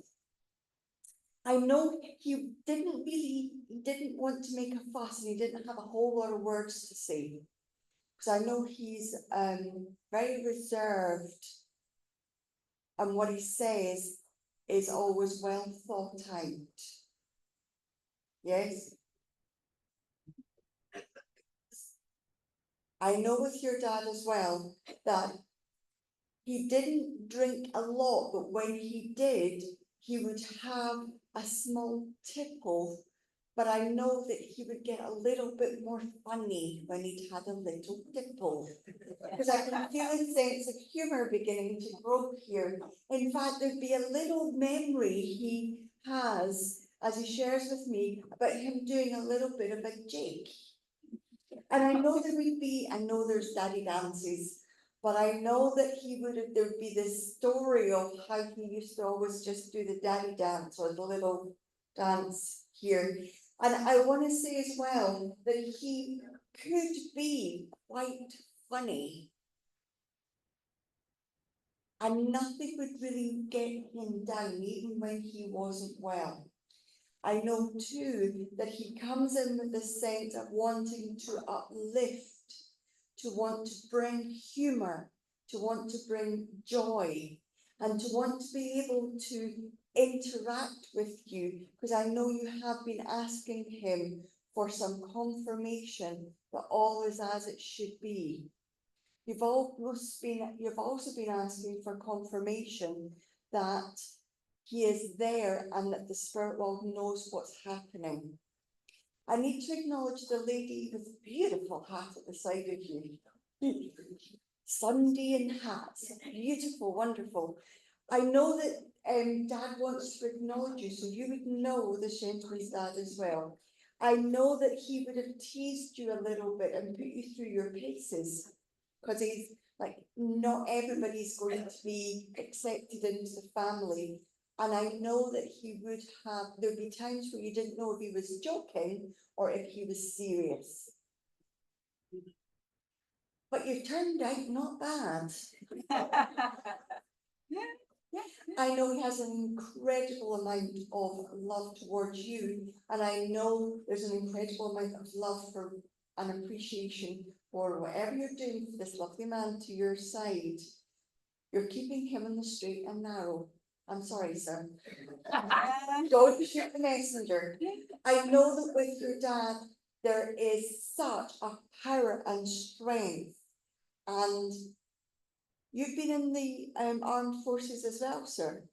[SPEAKER 3] I know he didn't want to make a fuss, and he didn't have a whole lot of words to say. Because I know he's very reserved, and what he says is always well thought out. Yes? I know with your dad as well that he didn't drink a lot, but when he did, he would have a small tipple. But I know that he would get a little bit more funny when he'd had a little tipple. Because I can feel a sense of humour beginning to grow here. In fact, there'd be a little memory he has, as he shares with me, about him doing a little bit of a jig. And I know there would be, I know there's daddy dances, but I know that there would be this story of how he used to always just do the daddy dance, or the little dance here. And I want to say as well that he could be quite funny, and nothing would really get him down, even when he wasn't well. I know too that he comes in with the sense of wanting to uplift, to want to bring humour, to want to bring joy, and to want to be able to interact with you, because I know you have been asking him for some confirmation that all is as it should be. You've also been asking for confirmation that he is there and that the spirit world knows what's happening. I need to acknowledge the lady with the beautiful hat at the side of you. Sunday hats, beautiful, wonderful. I know that Dad wants to acknowledge you, so you would know the gentleman's dad as well. I know that he would have teased you a little bit and put you through your paces, because he's like, not everybody's going to be accepted into the family. And I know that he would have, there'd be times where you didn't know if he was joking or if he was serious. But you've turned out not bad. I know he has an incredible amount of love towards you, and I know there's an incredible amount of love for and appreciation for whatever you're doing for this lovely man to your side. You're keeping him in the straight and narrow. I'm sorry, sir. Don't shoot the messenger. I know that with your dad, there is such a power and strength. And you've been in the armed forces as well, sir.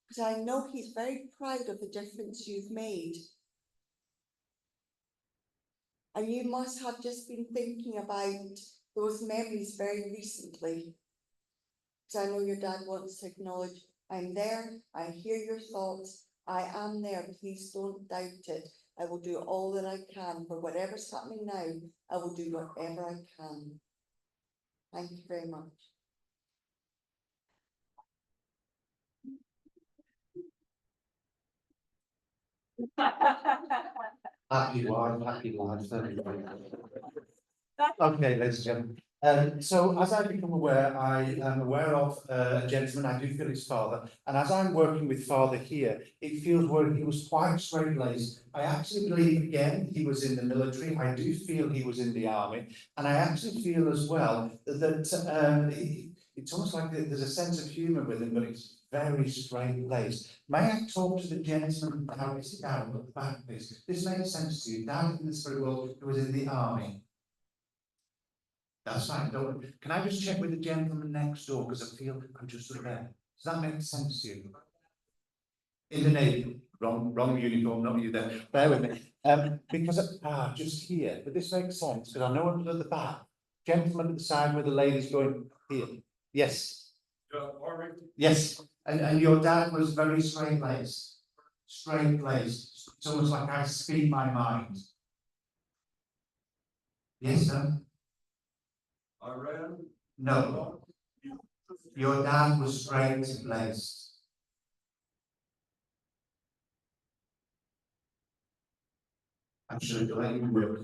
[SPEAKER 3] Because I know he's very proud of the difference you've made. And you must have just been thinking about those memories very recently. Because I know your dad wants to acknowledge, I'm there, I hear your thoughts, I am there, please don't doubt it. I will do all that I can for whatever's happening now, I will do whatever I can. Thank you very much.
[SPEAKER 4] Happy wife, happy life. Okay, ladies and gentlemen. So as I become aware, I am aware of a gentleman, I do feel his father, and as I'm working with father here, it feels where he was quite straight-laced. I actually believe, again, he was in the military, I do feel he was in the army, and I actually feel as well that it's almost like there's a sense of humour with him, but it's very straight-laced. May I talk to the gentleman now, is it down at the back, please? This makes sense to you, down in the spirit world, who was in the army. That's fine, don't worry. Can I just check with the gentleman next door, because I feel I'm just sort of there. Does that make sense to you? In the Navy, wrong uniform, not you there, bear with me. Because, just here, but this makes sense, because I know I'm at the back. Gentleman at the side where the lady's going here. Yes. Yes, and your dad was very straight-laced. Straight-laced. It's almost like I speak my mind. Yes, sir? No. Your dad was straight-laced. I'm sure you'll let you work.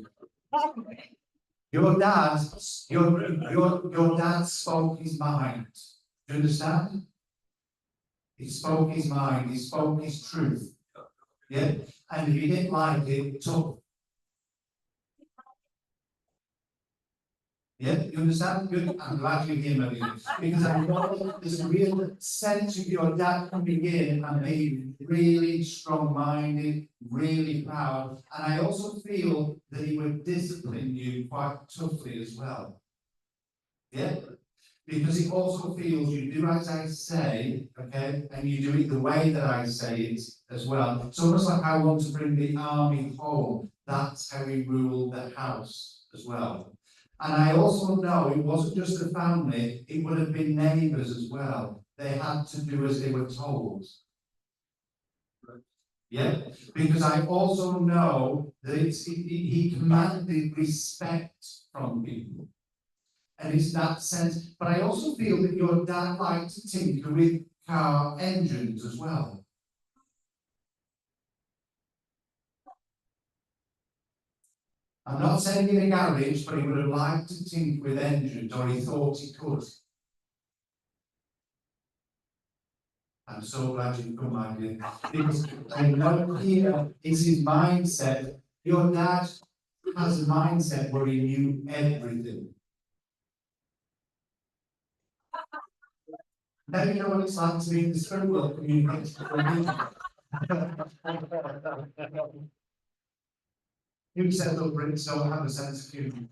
[SPEAKER 4] Your dad spoke his mind. Do you understand? He spoke his mind, he spoke his truth. Yeah? And if you didn't like it, tough. Yeah, you understand? Good. I'm glad you hear me. Because I know there's a real sense of your dad coming in and being really strong-minded, really proud. And I also feel that he would discipline you quite toughly as well. Yeah? Because he also feels you do as I say, okay, and you do it the way that I say it as well. It's almost like I want to bring the army home. That's how he ruled the house as well. And I also know it wasn't just the family, it would have been neighbours as well. They had to do as they were told. Yeah, because I also know that he commanded respect from people. And it's that sense, but I also feel that your dad liked to tinker with car engines as well. I'm not saying in a garage, but he would have liked to tinker with engines, or he thought he could. I'm so glad you've come, my dear, because I know here is his mindset. Your dad has a mindset where he knew everything. Now you know what it's like to be in the spirit world community. You said the Brits don't have a sense of humour.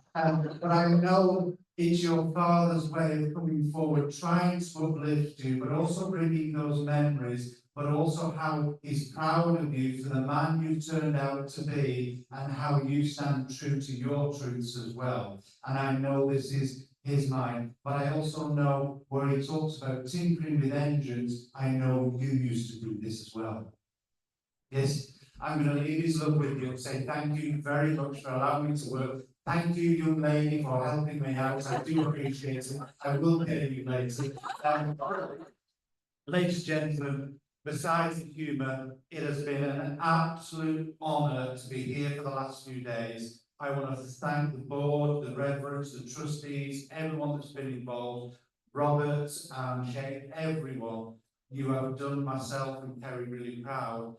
[SPEAKER 4] But I know it's your father's way of coming forward, trying to uplift you, but also bringing those memories, but also how he's proud of you for the man you turned out to be and how you stand true to your truths as well. And I know this is his mind, but I also know where he talks about tinkering with engines, I know you used to do this as well. Yes. I'm going to leave his love with you and say thank you very much for allowing me to work. Thank you, young lady, for helping me out. I do appreciate it. I will pay you later. Ladies and gentlemen, besides the humour, it has been an absolute honour to be here for the last few days. I want to thank the board, the reverends, the trustees, everyone that's been involved, Robert and Shane, everyone. You have done myself and Kerry really proud.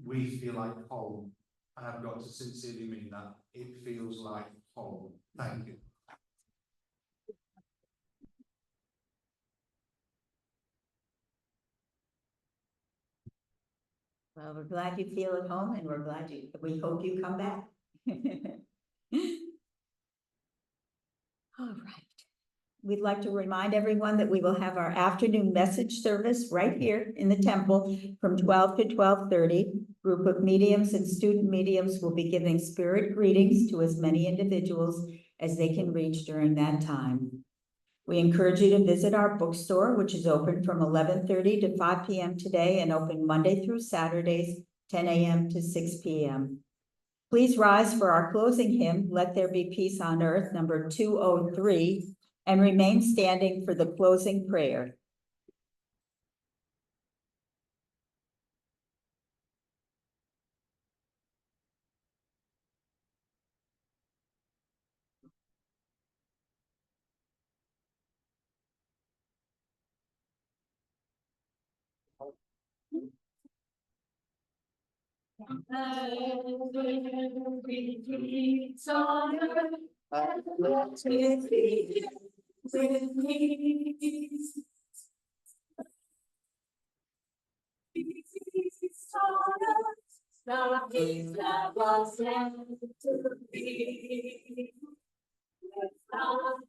[SPEAKER 4] We feel like home, and I've got to sincerely mean that. It feels like home. Thank you.
[SPEAKER 2] Well, we're glad you feel at home, and we hope you come back. All right. We'd like to remind everyone that we will have our afternoon message service right here in the temple from 12 to 12:30. Group of mediums and student mediums will be giving spirit greetings to as many individuals as they can reach during that time. We encourage you to visit our bookstore, which is open from 11:30 to 5 p.m. today and open Monday through Saturdays, 10 a.m. to 6 p.m. Please rise for our closing hymn, Let There Be Peace on Earth, number 203, and remain standing for the closing prayer.
[SPEAKER 1] The peace that was meant to be. Without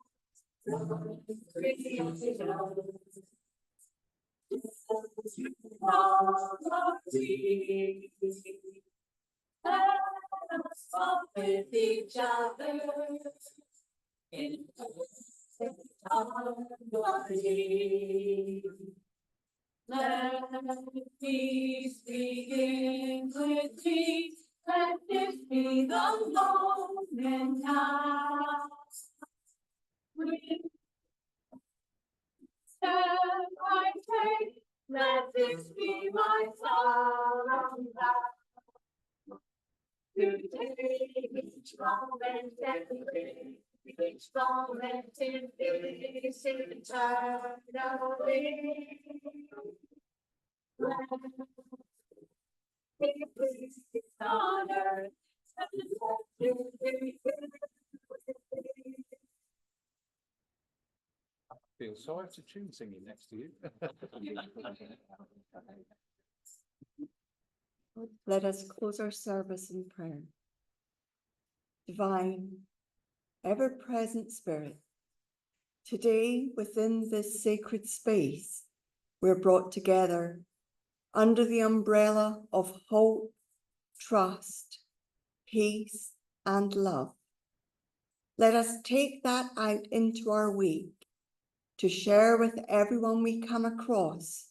[SPEAKER 1] let us walk with each other in harmony. Let peace begin with me. Let this be the moment now. Step I take, let this be my solemn vow. To take each moment and live each moment in peace eternally. Let peace on earth and let you be.
[SPEAKER 4] Feel so out of tune singing next to you.
[SPEAKER 3] Let us close our service in prayer. Divine, ever-present Spirit, today within this sacred space, we're brought together under the umbrella of hope, trust, peace, and love. Let us take that out into our week to share with everyone we come across,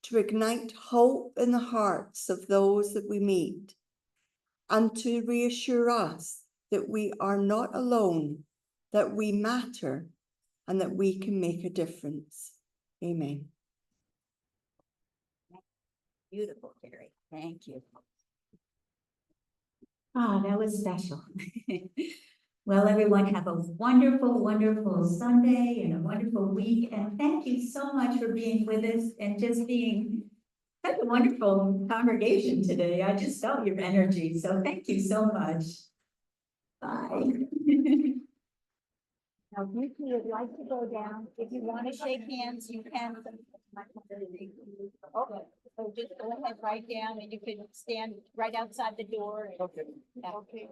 [SPEAKER 3] to ignite hope in the hearts of those that we meet, and to reassure us that we are not alone, that we matter, and that we can make a difference. Amen.
[SPEAKER 2] Beautiful, Kerry. Thank you. Ah, that was special. Well, everyone, have a wonderful, wonderful Sunday and a wonderful week. And thank you so much for being with us and just being such a wonderful congregation today. I just felt your energy. So thank you so much. Bye. Now, if you would like to go down, if you want to shake hands, you can. Okay, so just go ahead right down and you can stand right outside the door. Okay. Okay.